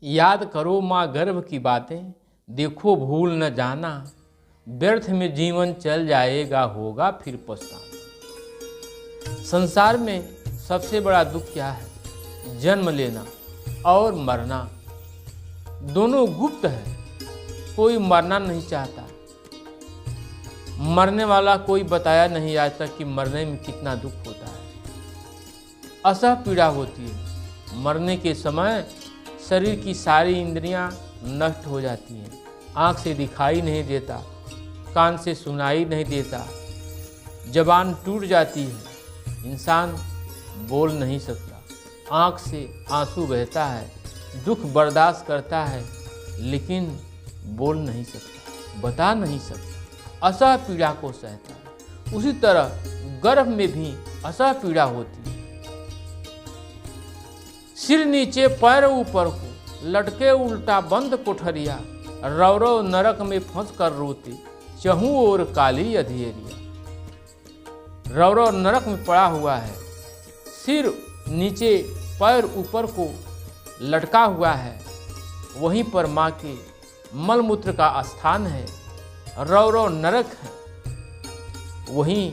याद करो माँ गर्भ की बातें, देखो भूल न जाना, व्यर्थ में जीवन चल जाएगा, होगा फिर पछताना। संसार में सबसे बड़ा दुख क्या है? जन्म लेना और मरना। दोनों गुप्त है, कोई मरना नहीं चाहता। मरने वाला कोई बताया नहीं आज तक कि मरने में कितना दुख होता है। असह पीड़ा होती है। मरने के समय शरीर की सारी इंद्रियां नष्ट हो जाती हैं। आँख से दिखाई नहीं देता, कान से सुनाई नहीं देता, जबान टूट जाती है, इंसान बोल नहीं सकता, आँख से आंसू बहता है, दुख बर्दाश्त करता है लेकिन बोल नहीं सकता, बता नहीं सकता, असह पीड़ा को सहता है। उसी तरह गर्भ में भी असह पीड़ा होती है। सिर नीचे पैर ऊपर को, लटके उल्टा बंद कोठरिया, रौरव नरक में फंस कर रोते, चहु और काली अधेरिया। रौरव नरक में पड़ा हुआ है, सिर नीचे पैर ऊपर को लटका हुआ है, वहीं पर माँ के मलमूत्र का स्थान है, रौरव नरक है, वहीं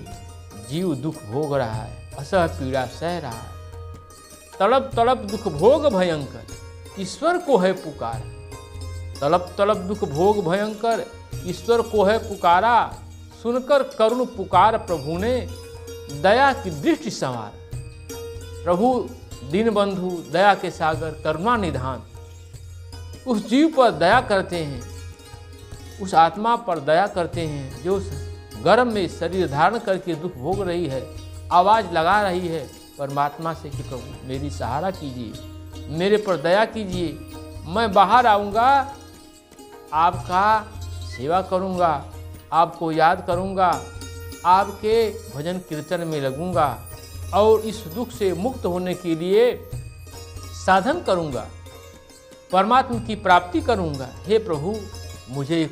जीव दुख भोग रहा है, असह पीड़ा सह रहा है। तड़प तड़प दुख भोग भयंकर, ईश्वर को है पुकार। तड़प तड़प दुख भोग भयंकर, ईश्वर को है पुकारा। सुनकर करुण पुकार प्रभु ने, दया की दृष्टि संवार। प्रभु दीन बंधु, दया के सागर, करुणा निधान, उस जीव पर दया करते हैं, उस आत्मा पर दया करते हैं जो गर्भ में शरीर धारण करके दुख भोग रही है, आवाज लगा रही है परमात्मा से कि प्रभु मेरी सहारा कीजिए, मेरे पर दया कीजिए, मैं बाहर आऊँगा, आपका सेवा करूँगा, आपको याद करूँगा, आपके भजन कीर्तन में लगूँगा और इस दुख से मुक्त होने के लिए साधन करूँगा, परमात्मा की प्राप्ति करूँगा। हे प्रभु मुझे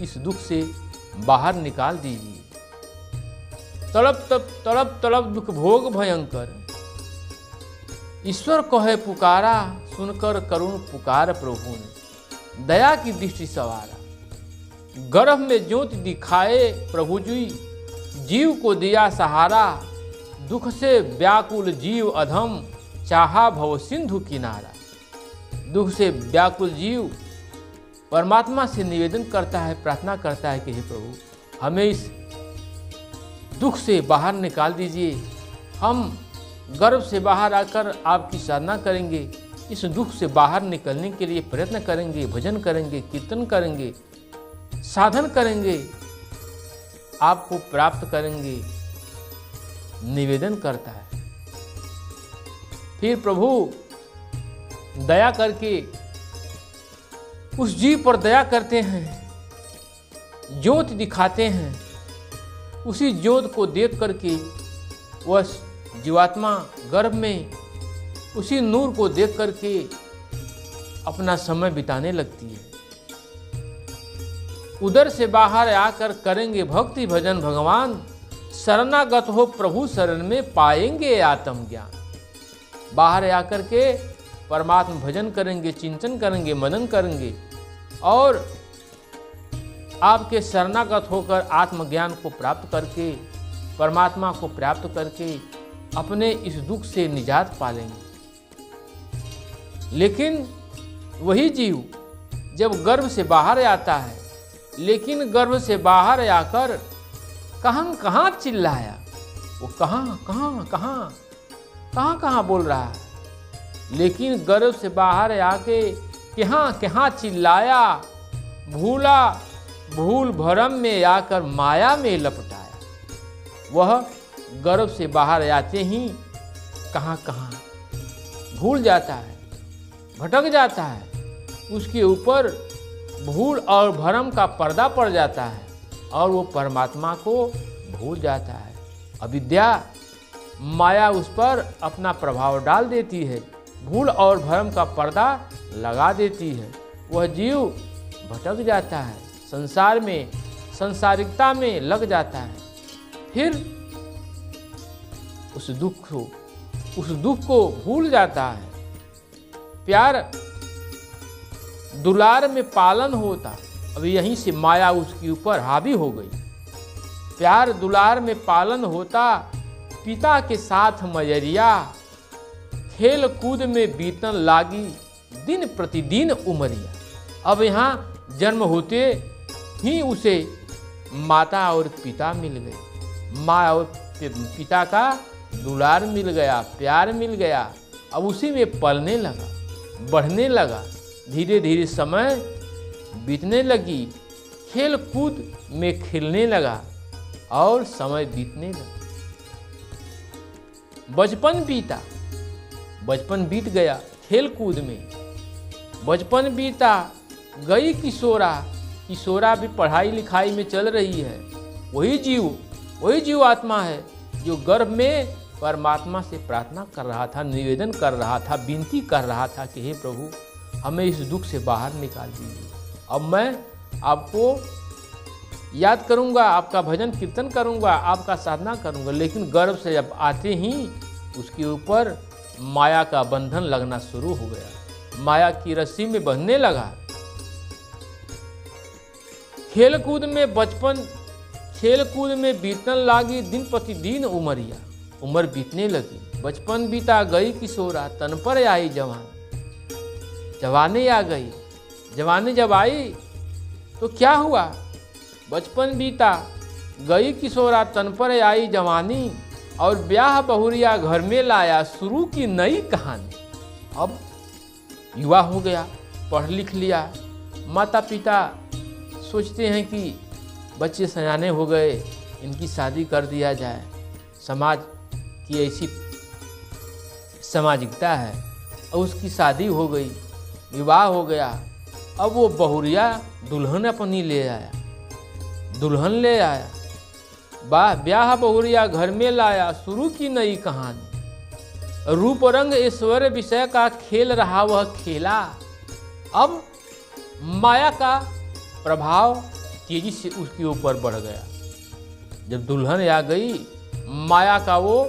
इस दुख से बाहर निकाल दीजिए। तड़प तड़प दुख भोग भयंकर, ईश्वर को है पुकारा। सुनकर करुण पुकार प्रभु ने, दया की दृष्टि सवारा। गर्भ में ज्योति दिखाए प्रभु जी, जीव को दिया सहारा। दुख से व्याकुल जीव अधम, चाहा भव सिंधु किनारा। दुख से व्याकुल जीव परमात्मा से निवेदन करता है, प्रार्थना करता है कि हे प्रभु हमें इस दुख से बाहर निकाल दीजिए। हम गर्भ से बाहर आकर आपकी साधना करेंगे, इस दुख से बाहर निकलने के लिए प्रयत्न करेंगे, भजन करेंगे, कीर्तन करेंगे, साधन करेंगे, आपको प्राप्त करेंगे, निवेदन करता है। फिर प्रभु दया करके उस जीव पर दया करते हैं, ज्योत दिखाते हैं। उसी ज्योत को देख करके वह जीवात्मा गर्भ में उसी नूर को देख करके अपना समय बिताने लगती है। उधर से बाहर आकर करेंगे भक्ति भजन भगवान, शरणागत हो प्रभु शरण में पाएंगे आत्मज्ञान। बाहर आकर के परमात्मा भजन करेंगे, चिंतन करेंगे, मनन करेंगे और आपके शरणागत होकर आत्मज्ञान को प्राप्त करके, परमात्मा को प्राप्त करके अपने इस दुख से निजात पा लेंगे। लेकिन वही जीव जब गर्भ से बाहर आता है, लेकिन गर्भ से बाहर आकर कहाँ कहाँ चिल्लाया, वो कहाँ बोल रहा है, लेकिन गर्भ से बाहर आके कहाँ चिल्लाया, भूल भरम में आकर माया में लपटाया। वह गर्भ से बाहर आते ही कहाँ भूल जाता है, भटक जाता है, उसके ऊपर भूल और भरम का पर्दा पड़ जाता है और वो परमात्मा को भूल जाता है। अविद्या माया उस पर अपना प्रभाव डाल देती है, भूल और भरम का पर्दा लगा देती है, वह जीव भटक जाता है, संसार में संसारिकता में लग जाता है। फिर उस दुख को भूल जाता है। प्यार दुलार में पालन होता। अब यहीं से माया उसके ऊपर हावी हो गई। प्यार दुलार में पालन होता, पिता के साथ मयरिया, खेल कूद में बीतन लागी दिन प्रतिदिन उमरिया। अब यहाँ जन्म होते ही उसे माता और पिता मिल गए, माँ और पिता का दुलार मिल गया, प्यार मिल गया। अब उसी में पलने लगा, बढ़ने लगा, धीरे धीरे समय बीतने लगी, खेल कूद में खिलने लगा और समय बीतने लगा। बचपन बीता, बचपन बीत गया खेल कूद में, बचपन बीता, गई किशोरा, किशोरा भी पढ़ाई लिखाई में चल रही है। वही जीव आत्मा है जो गर्भ में परमात्मा से प्रार्थना कर रहा था, निवेदन कर रहा था, विनती कर रहा था कि हे प्रभु हमें इस दुख से बाहर निकाल दीजिए। अब मैं आपको याद करूंगा, आपका भजन कीर्तन करूंगा, आपका साधना करूंगा, लेकिन गर्भ से जब आते ही उसके ऊपर माया का बंधन लगना शुरू हो गया, माया की रस्सी में बंधने लगा। खेल कूद में बचपन, खेल कूद में बीतन लागी दिन प्रतिदिन उमरिया, उम्र बीतने लगी। बचपन बीता, गई किशोरा, तन पर आई जवान, जवानी आ गई। जवानी जब आई तो क्या हुआ? बचपन बीता, गई किशोरा, तन पर आई जवानी, और ब्याह बहुरिया घर में लाया, शुरू की नई कहानी। अब युवा हो गया, पढ़ लिख लिया, माता पिता सोचते हैं कि बच्चे सयाने हो गए, इनकी शादी कर दिया जाए। समाज की ऐसी सामाजिकता है। और उसकी शादी हो गई, विवाह हो गया। अब वो बहुरिया दुल्हन अपनी ले आया, दुल्हन ले आया, ब्याह बहुरिया घर में लाया, शुरू की नई कहानी। रूप रंग ऐश्वर्य विषय का खेल रहा वह खेला। अब माया का प्रभाव तेजी से उसके ऊपर बढ़ गया। जब दुल्हन आ गई, माया का वो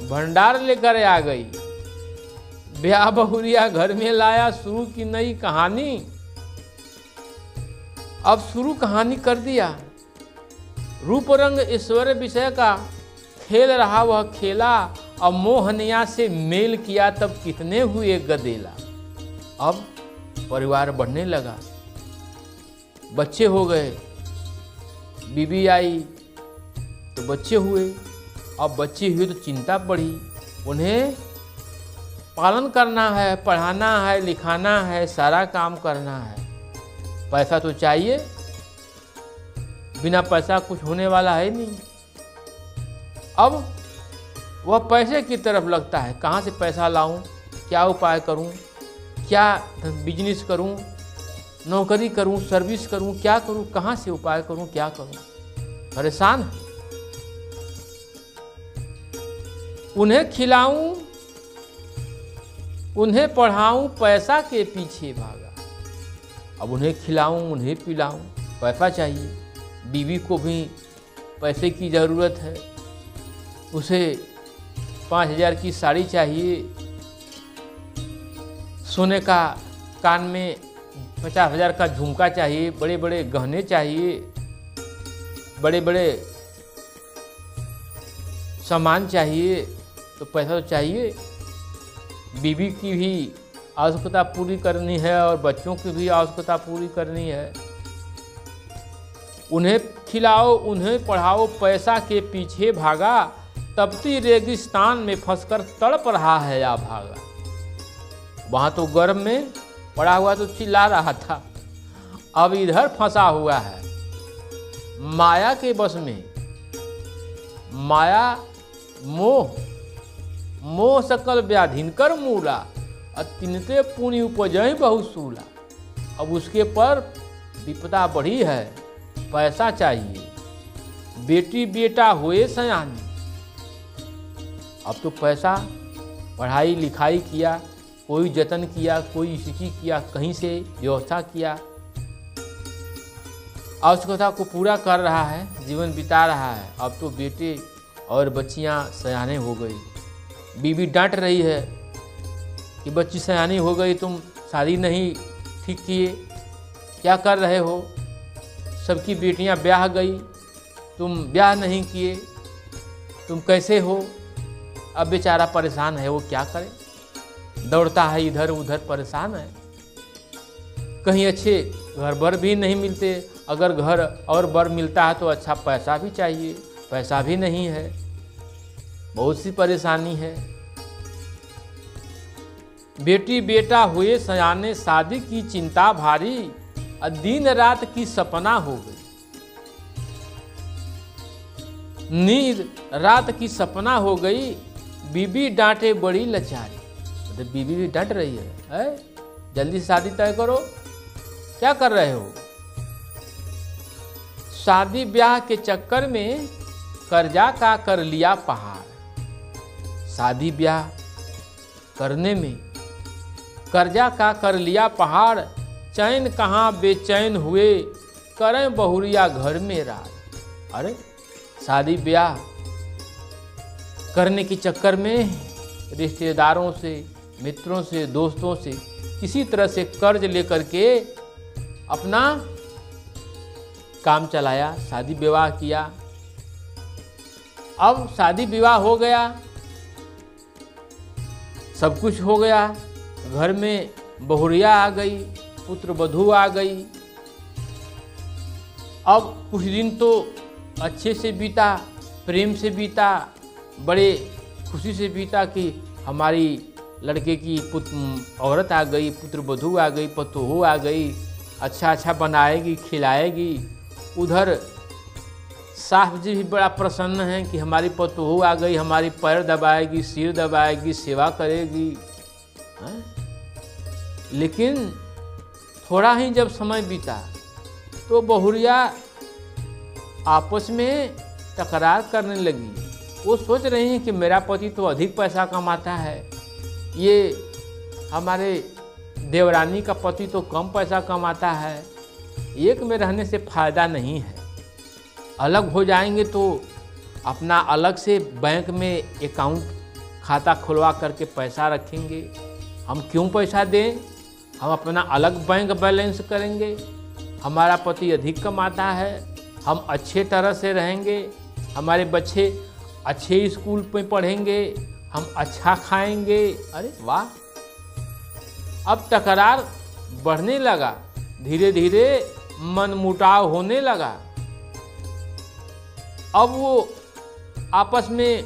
भंडार लेकर आ गई, ब्याह बहुरिया घर में लाया, शुरू की नई कहानी। अब शुरू कहानी कर दिया। रूप रंग ऐश्वर्य विषय का खेल रहा वह खेला, अब मोहनिया से मेल किया तब कितने हुए गदेला। अब परिवार बढ़ने लगा, बच्चे हो गए, बीबी आई तो बच्चे हुए। अब बच्चे हुए तो चिंता बढ़ी, उन्हें पालन करना है, पढ़ाना है, लिखाना है, सारा काम करना है। पैसा तो चाहिए, बिना पैसा कुछ होने वाला है नहीं। अब वह पैसे की तरफ लगता है, कहाँ से पैसा लाऊं, क्या उपाय करूं, क्या बिजनेस करूं, नौकरी करूं, सर्विस करूं, क्या करूं, कहाँ से उपाय करूं, क्या करूं। परेशान है। उन्हें खिलाऊं, उन्हें पढ़ाऊं, पैसा के पीछे भागा। अब उन्हें खिलाऊं, उन्हें पिलाऊं, पैसा चाहिए। बीवी को भी पैसे की ज़रूरत है, उसे 5,000 की साड़ी चाहिए, सोने का कान में 50,000 का झुमका चाहिए, बड़े बड़े गहने चाहिए, बड़े बड़े सामान चाहिए, तो पैसा तो चाहिए। बीवी की भी आवश्यकता पूरी करनी है और बच्चों की भी आवश्यकता पूरी करनी है। उन्हें खिलाओ, उन्हें पढ़ाओ, पैसा के पीछे भागा, तपती रेगिस्तान में फंसकर तड़प रहा है या भागा। वहाँ तो गर्भ में पड़ा हुआ तो चिल्ला रहा था, अब इधर फंसा हुआ है माया के बस में। माया मोह, मोह सकल व्याधिन कर मूला, अतिनते पुण्य उपजय बहुसूला। अब उसके पर विपदा बढ़ी है, पैसा चाहिए, बेटी बेटा हुए सयानी। अब तो पैसा, पढ़ाई लिखाई किया, कोई जतन किया, कोई इसकी किया, कहीं से व्यवस्था किया, आवश्यकता को पूरा कर रहा है, जीवन बिता रहा है। अब तो बेटे और बच्चियां सयाने हो गई। बीवी डांट रही है कि बच्ची सयानी हो गई, तुम शादी नहीं ठीक किए, क्या कर रहे हो? सबकी बेटियां ब्याह गई, तुम ब्याह नहीं किए, तुम कैसे हो? अब बेचारा परेशान है, वो क्या करे, दौड़ता है इधर उधर, परेशान है। कहीं अच्छे घर बर भी नहीं मिलते, अगर घर और बर मिलता है तो अच्छा पैसा भी चाहिए, पैसा भी नहीं है, बहुत सी परेशानी है। बेटी बेटा हुए सयाने, शादी की चिंता भारी, दिन रात की सपना हो गई। नींद रात की सपना हो गई, बीबी डांटे बड़ी लाचारी। तो बीबी भी डांट रही है? जल्दी शादी तय करो, क्या कर रहे हो? शादी ब्याह के चक्कर में कर्जा का कर लिया पहाड़। शादी ब्याह करने में कर्जा का कर लिया पहाड़, चैन कहाँ बेचैन हुए, करें बहुरिया घर में रात। अरे शादी ब्याह करने के चक्कर में रिश्तेदारों से, मित्रों से, दोस्तों से किसी तरह से कर्ज लेकर के अपना काम चलाया, शादी विवाह किया। अब शादी विवाह हो गया, सब कुछ हो गया, घर में बहुरिया आ गई, पुत्र वधू आ गई। अब कुछ दिन तो अच्छे से बीता, प्रेम से बीता, बड़े खुशी से बीता कि हमारी लड़के की औरत आ गई, पुत्र वधू आ गई, पतोहू आ गई, अच्छा अच्छा बनाएगी, खिलाएगी। उधर साहब जी भी बड़ा प्रसन्न हैं कि हमारी पतोहू आ गई, हमारी पैर दबाएगी, सिर दबाएगी, सेवा करेगी। लेकिन थोड़ा ही जब समय बीता तो बहुरिया आपस में तकरार करने लगी। वो सोच रही हैं कि मेरा पति तो अधिक पैसा कमाता है, ये हमारे देवरानी का पति तो कम पैसा कमाता है, एक में रहने से फायदा नहीं है। अलग हो जाएंगे तो अपना अलग से बैंक में अकाउंट खाता खुलवा करके पैसा रखेंगे। हम क्यों पैसा दें, हम अपना अलग बैंक बैलेंस करेंगे। हमारा पति अधिक कमाता है, हम अच्छे तरह से रहेंगे, हमारे बच्चे अच्छे स्कूल में पढ़ेंगे, हम अच्छा खाएंगे। अरे वाह! अब तकरार बढ़ने लगा, धीरे धीरे मनमुटाव होने लगा। अब वो आपस में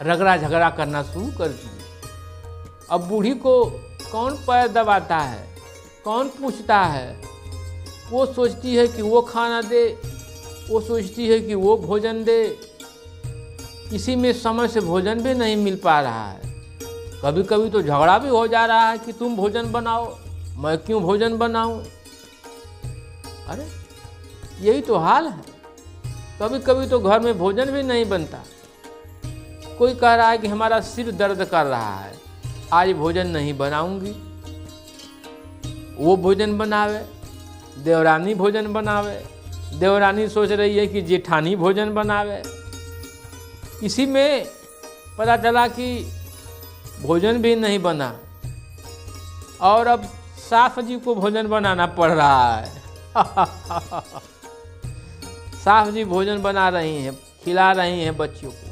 रगड़ा झगड़ा करना शुरू कर दिए। अब बूढ़ी को कौन पैर दबाता है, कौन पूछता है? वो सोचती है कि वो खाना दे, वो सोचती है कि वो भोजन दे। किसी में समय से भोजन भी नहीं मिल पा रहा है। कभी कभी तो झगड़ा भी हो जा रहा है कि तुम भोजन बनाओ, मैं क्यों भोजन बनाऊं? अरे यही तो हाल है। कभी कभी तो घर में भोजन भी नहीं बनता। कोई कह रहा है कि हमारा सिर दर्द कर रहा है, आज भोजन नहीं बनाऊंगी। वो भोजन बनावे, देवरानी भोजन बनावे, देवरानी सोच रही है कि जेठानी भोजन बनावे। इसी में पता चला कि भोजन भी नहीं बना और अब सास जी को भोजन बनाना पड़ रहा है। सास जी भोजन बना रही हैं, खिला रही हैं बच्चों को।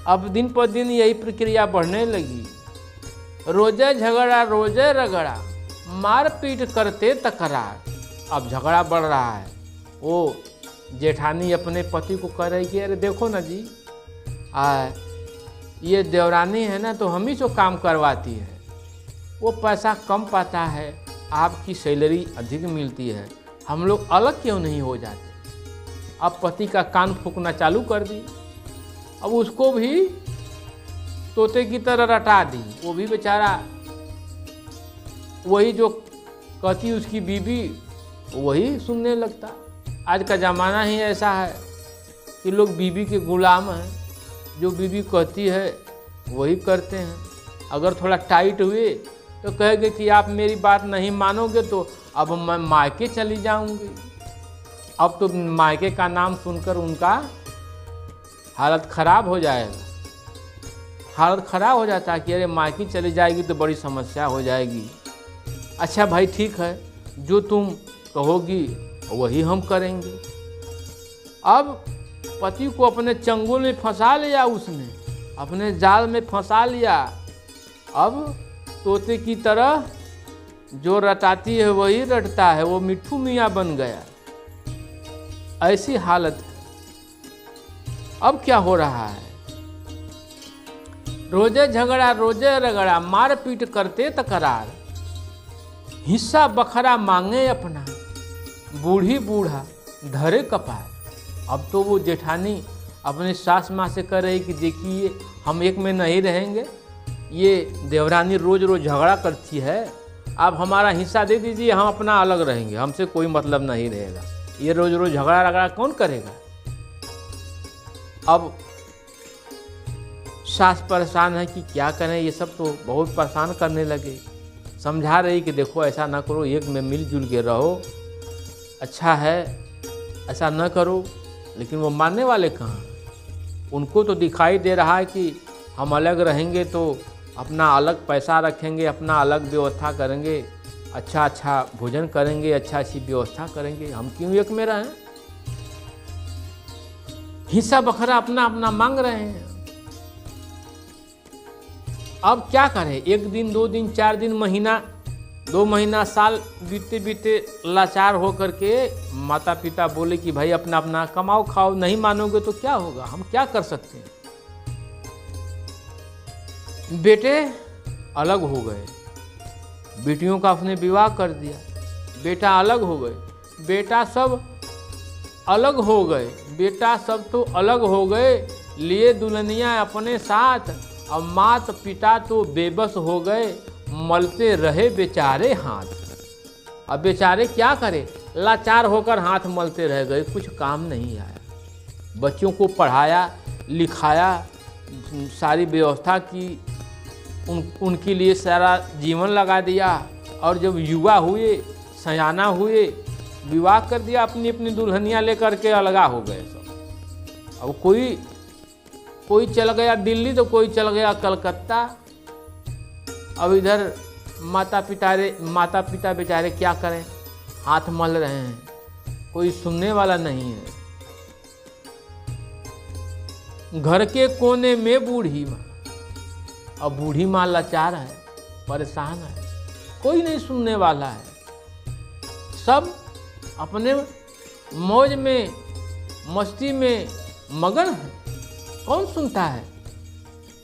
अब दिन पर दिन यही प्रक्रिया बढ़ने लगी। रोजे झगड़ा, रोजे रगड़ा, मारपीट करते तकरार। अब झगड़ा बढ़ रहा है। वो जेठानी अपने पति को कह रही कि अरे देखो ना जी, ये देवरानी है ना तो हम ही से काम करवाती है, वो पैसा कम पाता है, आपकी सैलरी अधिक मिलती है, हम लोग अलग क्यों नहीं हो जाते? अब पति का कान फूंकना चालू कर दी। अब उसको भी तोते की तरह रटा दी। वो भी बेचारा वही जो कहती उसकी बीबी वही सुनने लगता। आज का ज़माना ही ऐसा है कि लोग बीबी के गुलाम हैं, जो बीबी कहती है वही करते हैं। अगर थोड़ा टाइट हुए तो कहेंगे कि आप मेरी बात नहीं मानोगे तो अब मैं मायके चली जाऊंगी। अब तो मायके का नाम सुनकर उनका हालत ख़राब हो जाएगा। हालत ख़राब हो जाता है कि अरे मायके चली जाएगी तो बड़ी समस्या हो जाएगी। अच्छा भाई ठीक है, जो तुम कहोगी वही हम करेंगे। अब पति को अपने चंगुल में फंसा लिया, उसने अपने जाल में फंसा लिया। अब तोते की तरह जो रटाती है वही रटता है, वो मिट्ठू मियाँ बन गया। ऐसी हालत है। अब क्या हो रहा है? रोजे झगड़ा रोजे रगड़ा, मार पीट करते तकरार, हिस्सा बखरा मांगे अपना, बूढ़ी बूढ़ा धरे कपार। अब तो वो जेठानी अपने सास माँ से कह रही कि देखिए हम एक में नहीं रहेंगे, ये देवरानी रोज रोज झगड़ा करती है, आप हमारा हिस्सा दे दीजिए, हम अपना अलग रहेंगे, हमसे कोई मतलब नहीं रहेगा। ये रोज रोज झगड़ा रगड़ा कौन करेगा? अब सास परेशान है कि क्या करें, ये सब तो बहुत परेशान करने लगे। समझा रही कि देखो ऐसा ना करो, एक में मिलजुल के रहो, अच्छा है, ऐसा ना करो। लेकिन वो मानने वाले कहाँ? उनको तो दिखाई दे रहा है कि हम अलग रहेंगे तो अपना अलग पैसा रखेंगे, अपना अलग व्यवस्था करेंगे, अच्छा अच्छा भोजन करेंगे, अच्छा अच्छी व्यवस्था करेंगे, हम क्यों एक में रहें? हिस्सा बखरा अपना अपना मांग रहे हैं। अब क्या करें? एक दिन, 2 दिन, 4 दिन, महीना, 2 महीना, साल बीते बीते लाचार हो करके माता पिता बोले कि भाई अपना अपना कमाओ खाओ, नहीं मानोगे तो क्या होगा, हम क्या कर सकते हैं। बेटे अलग हो गए, बेटियों का अपने विवाह कर दिया, बेटा अलग हो गए, बेटा सब अलग हो गए, बेटा सब तो अलग हो गए, लिए दुल्हनिया अपने साथ। अब माता पिता तो बेबस हो गए, मलते रहे बेचारे हाथ। अब बेचारे क्या करें, लाचार होकर हाथ मलते रह गए, कुछ काम नहीं आया। बच्चों को पढ़ाया लिखाया, सारी व्यवस्था की, उनके लिए सारा जीवन लगा दिया, और जब युवा हुए, सयाना हुए, विवाह कर दिया, अपनी अपनी दुल्हनियाँ लेकर के अलगा हो गए सब। अब कोई चल गया दिल्ली तो कोई चल गया कलकत्ता। अब इधर माता पिता बेचारे क्या करें, हाथ मल रहे हैं, कोई सुनने वाला नहीं है। घर के कोने में बूढ़ी माँ, अब बूढ़ी माँ लाचार है, परेशान है, कोई नहीं सुनने वाला है। सब अपने मौज में मस्ती में मगन है, कौन सुनता है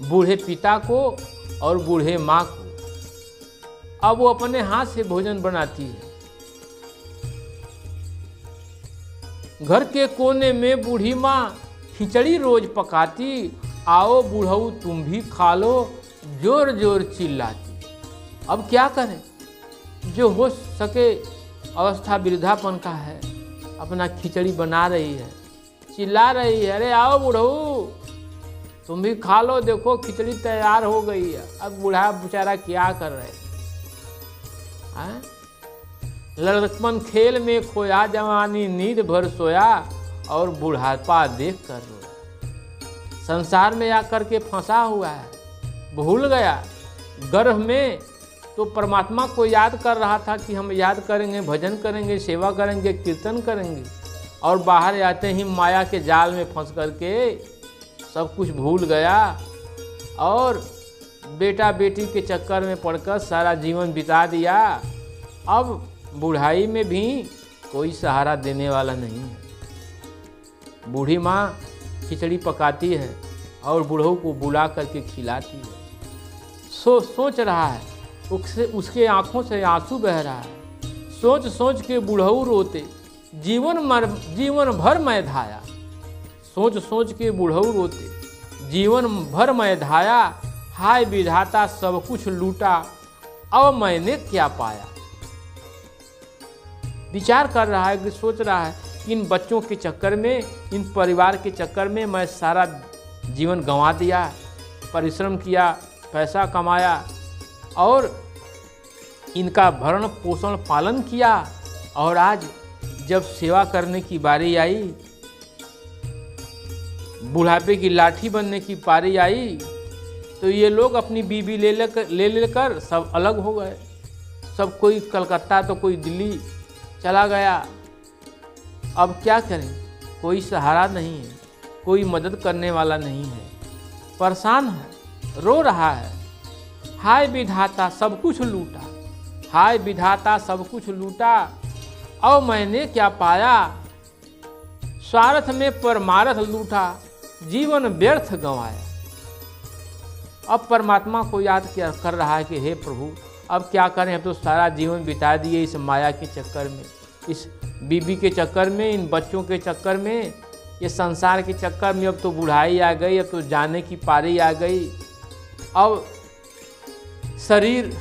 बूढ़े पिता को और बूढ़े माँ को। अब वो अपने हाथ से भोजन बनाती है। घर के कोने में बूढ़ी माँ खिचड़ी रोज पकाती, आओ बूढ़ऊ तुम भी खा लो, जोर जोर चिल्लाती। अब क्या करें, जो हो सके अवस्था वृद्धापन का है, अपना खिचड़ी बना रही है, चिल्ला रही है, अरे आओ बूढ़ऊ तुम भी खा लो, देखो खिचड़ी तैयार हो गई है। अब बूढ़ा बेचारा क्या कर रहे हैं? लड़कपन खेल में खोया, जवानी नींद भर सोया, और बुढ़ापा देख कर रोया। संसार में आकर के फंसा हुआ है, भूल गया। गर्भ में तो परमात्मा को याद कर रहा था कि हम याद करेंगे, भजन करेंगे, सेवा करेंगे, कीर्तन करेंगे, और बाहर आते ही माया के जाल में फंस करके सब कुछ भूल गया, और बेटा बेटी के चक्कर में पड़कर सारा जीवन बिता दिया। अब बुढ़ाई में भी कोई सहारा देने वाला नहीं है। बूढ़ी माँ खिचड़ी पकाती है और बूढ़ों को बुला करके खिलाती है। सोच रहा है, उसके आंखों से आंसू बह रहा है। सोच सोच के बूढ़ऊ रोते, जीवन भर मैं धाया। सोच सोच के बूढ़ऊ रोते, जीवन भर मैं धाया, हाय विधाता सब कुछ लूटा, अब मैंने क्या पाया। विचार कर रहा है, सोच रहा है कि इन बच्चों के चक्कर में, इन परिवार के चक्कर में मैं सारा जीवन गंवा दिया, परिश्रम किया, पैसा कमाया और इनका भरण पोषण पालन किया, और आज जब सेवा करने की बारी आई, बुढ़ापे की लाठी बनने की पारी आई, तो ये लोग अपनी बीवी ले लेकर सब अलग हो गए। सब कोई कलकत्ता तो कोई दिल्ली चला गया। अब क्या करें, कोई सहारा नहीं है, कोई मदद करने वाला नहीं है, परेशान है, रो रहा है। हाय विधाता सब कुछ लूटा, हाय विधाता सब कुछ लूटा, अब मैंने क्या पाया, स्वार्थ में परमार्थ लूटा, जीवन व्यर्थ गंवाया। अब परमात्मा को याद किया कर रहा है कि हे प्रभु अब क्या करें, अब तो सारा जीवन बिता दिए इस माया के चक्कर में, इस बीबी के चक्कर में, इन बच्चों के चक्कर में, ये संसार के चक्कर में। अब तो बुढ़ाई आ गई, अब तो जाने की पारी आ गई, अब शरीर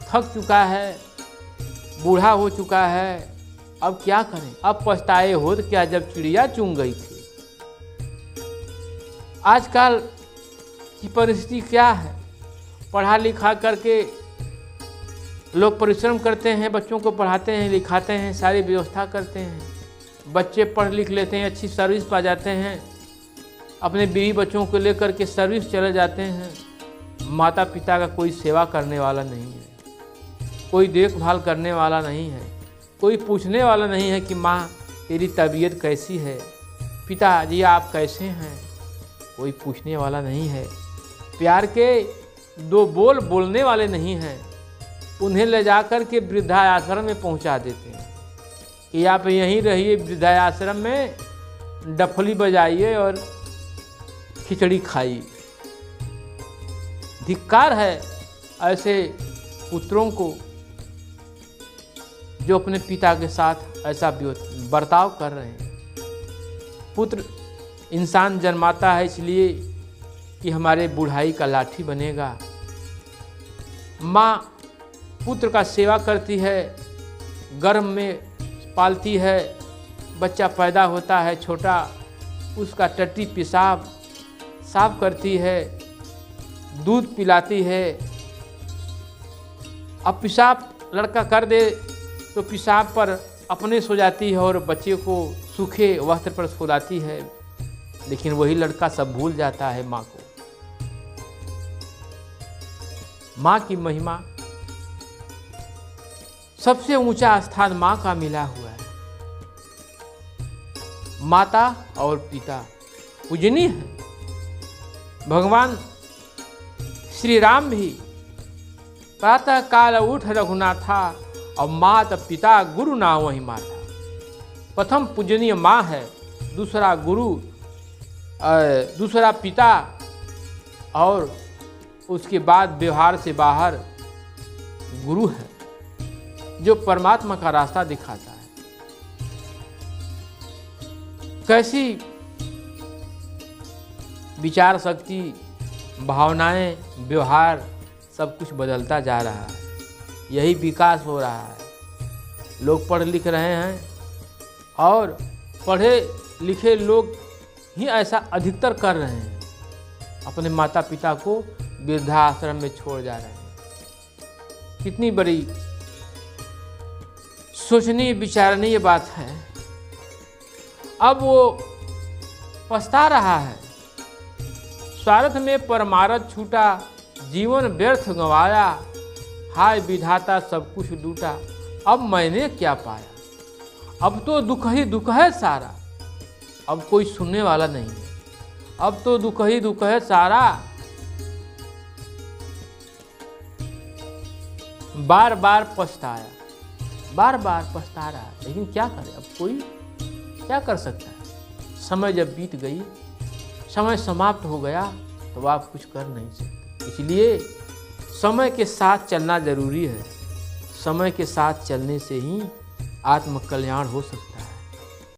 थक चुका है, बूढ़ा हो चुका है, अब क्या करें। अब पछताए होत क्या जब चिड़िया चुन गई थी। आजकल की परिस्थिति क्या है, पढ़ा लिखा करके लोग परिश्रम करते हैं, बच्चों को पढ़ाते हैं, लिखाते हैं, सारी व्यवस्था करते हैं, बच्चे पढ़ लिख लेते हैं, अच्छी सर्विस पा जाते हैं, अपने बीवी बच्चों को लेकर के सर्विस चले जाते हैं। माता पिता का कोई सेवा करने वाला नहीं है, कोई देखभाल करने वाला नहीं है, कोई पूछने वाला नहीं है कि माँ तेरी तबीयत कैसी है, पिताजी आप कैसे हैं, कोई पूछने वाला नहीं है। प्यार के दो बोल बोलने वाले नहीं हैं। उन्हें ले जाकर के वृद्धाश्रम में पहुंचा देते हैं कि आप यहीं रहिए, वृद्धाश्रम में डफली बजाइए और खिचड़ी खाइए। धिक्कार है ऐसे पुत्रों को जो अपने पिता के साथ ऐसा बर्ताव कर रहे हैं। पुत्र इंसान जन्माता है इसलिए कि हमारे बुढ़ाई का लाठी बनेगा। माँ पुत्र का सेवा करती है, गर्भ में पालती है, बच्चा पैदा होता है छोटा, उसका टट्टी पेशाब साफ करती है, दूध पिलाती है। अब पेशाब लड़का कर दे तो पेशाब पर अपने सो जाती है और बच्चे को सूखे वस्त्र पर सुलाती है, लेकिन वही लड़का सब भूल जाता है माँ को। माँ की महिमा, सबसे ऊंचा स्थान माँ का मिला हुआ है। माता और पिता पूजनीय है। भगवान श्री राम भी प्रातः काल उठ रघुनाथा और माता पिता गुरु ना वही माता। प्रथम पूजनीय माँ है, दूसरा गुरु, दूसरा पिता, और उसके बाद व्यवहार से बाहर गुरु है जो परमात्मा का रास्ता दिखाता है। कैसी विचार शक्ति, भावनाएं, व्यवहार सब कुछ बदलता जा रहा है। यही विकास हो रहा है। लोग पढ़ लिख रहे हैं और पढ़े लिखे लोग ही ऐसा अधिकतर कर रहे हैं, अपने माता पिता को वृद्धाश्रम में छोड़ जा रहे हैं। कितनी बड़ी सोचनीय विचारणीय बात है। अब वो पछता रहा है, स्वार्थ में परमार्थ छूटा, जीवन व्यर्थ गंवाया, हाय विधाता सब कुछ लूटा, अब मैंने क्या पाया। अब तो दुख ही दुख है सारा, अब कोई सुनने वाला नहीं है, अब तो दुख ही दुख है सारा। बार बार पछताया, बार बार पछता रहा है, लेकिन क्या करे, अब कोई क्या कर सकता है। समय जब बीत गई, समय समाप्त हो गया, तो आप कुछ कर नहीं सकते। इसलिए समय के साथ चलना जरूरी है। समय के साथ चलने से ही आत्म कल्याण हो सकता है।